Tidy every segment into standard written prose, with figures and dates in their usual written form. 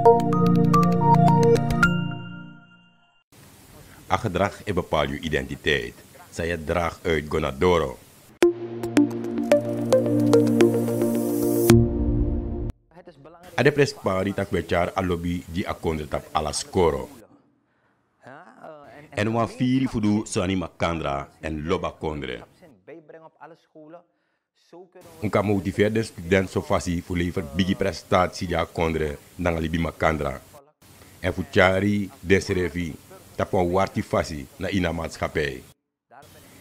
A gedrag bepaalt je identiteit. Zij het draagt uit Gonadoro. A de prespari tak bechar a lobby die a kondre tap ala skoro. En wan firi fudu Sani Makandra en Loba Kondre. Un ka motiveer de student so fasi fu lever bigi prestatie ja kondre nang libi Makandra. En fu chari desrevi tapon warti fasi na ina maatschappij.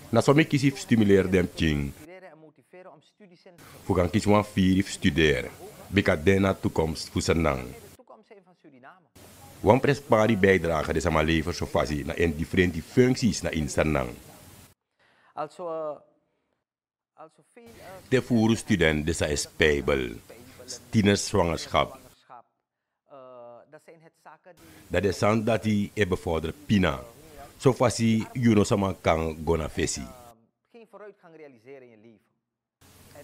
Na somi kisi stimuleer dem ching. Fu kan kis wan firi studeren. Bika dena toekomst fu senang. Wan prespari bijdrage de sama lever so fasi na en differenti functies na in senang. De voeren student desa is spijbel. Tieners zwangerschap. Dat is zand dat hij bevorder pina. Zo fasi juno sama kan gona fesi.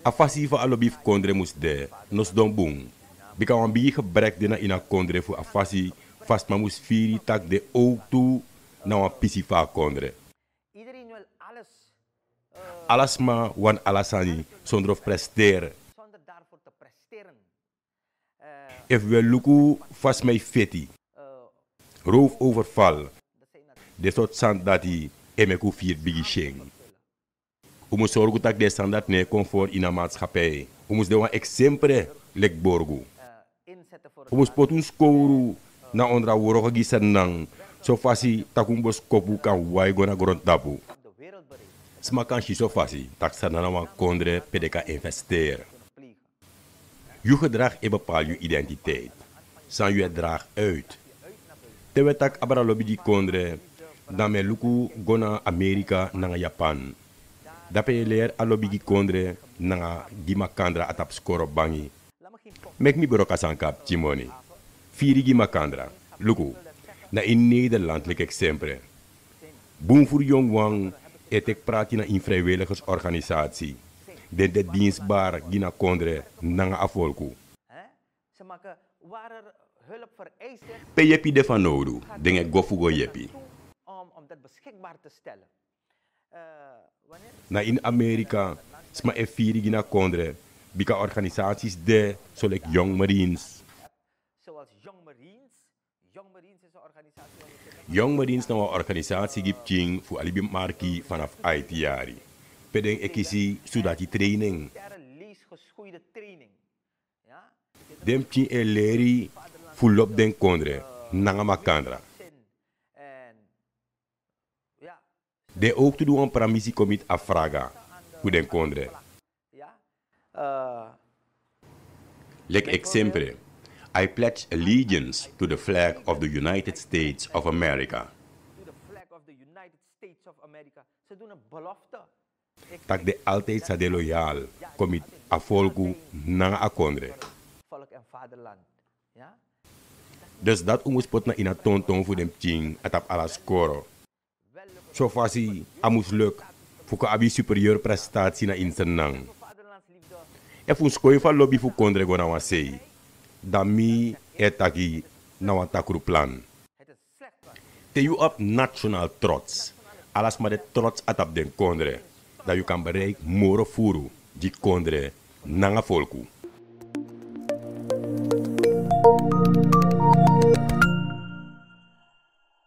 A fasi van alobif kondre moest de nos don boom. Bika wan bi gebrek de na ina kondre voor a fasi vast ma moest firi tak de ook toe na wan pisi va kondre. Alles ma wan alasani zonder of presteren. If we luku vast mij feti. Roofoverval. De soort zand dat hij emeku vier bigi sheng. We moeten zorgen dat de standaard ne comfort in de maatschappij. We moeten de exemple lek borgu. We moeten potun scoren na ondra woroge gisenang. So fasi takumbos kopu kan wai gona grond tapu. Smakan shi so fasi tak sanana wan kondre pedeka investeren. Je gedrag bepaalt je identiteit. San je draag uit. Tewe tak abara lobby di kondre, dan me luku gona Amerika nanga Japan. Dape leer a lobby di kondre nanga di Makandra atap skoro bangi. Mek mi broka sankap Timoni. Firi di Makandra, luku, na in Nederland lek exemple. Boom voor jong wang etek prati na in vrijwilligersorganisatie. De dienstbaar gina kondre nanga afolku. Pe jepi de van nodu, dingen gofugo jepi. Om dat beschikbaar te stellen. Na in Amerika, sma e firi gina kondre, bika organisaties de, zoals Young Marines. Zoals Young Marines. Young Marines is een organisatie. Young Marines na een organisatie gibt ching voor alibi marki vanaf IT-jari. Pedeng ekisi sudati training. Leesgeschoeide training. Ja? Dem ching e leri fulop den kondre, nanga Makandra. De ook te doen een pramisi commit afraga, hoe den kondre. Like exemple, I pledge allegiance to the flag of the United States of America. To the flag of the United States of America. Ze doen een belofte. Tak de altijd sa de loyaal, commit a volku nanga a kondre. Volk en vaderland. Ja? Dus dat umus pot na ina tonton voor dem ching atap ala skoro. So fasi amus luk fuka abi superieur prestatie na insenang. E fun skoi fa lobby fu kondre go na wasei. Dami etaki na wan takru plan. Te you up national trots. Alas maar de trots atap den kondre. Dat you kan bereik moro furu di kondre nanga volku.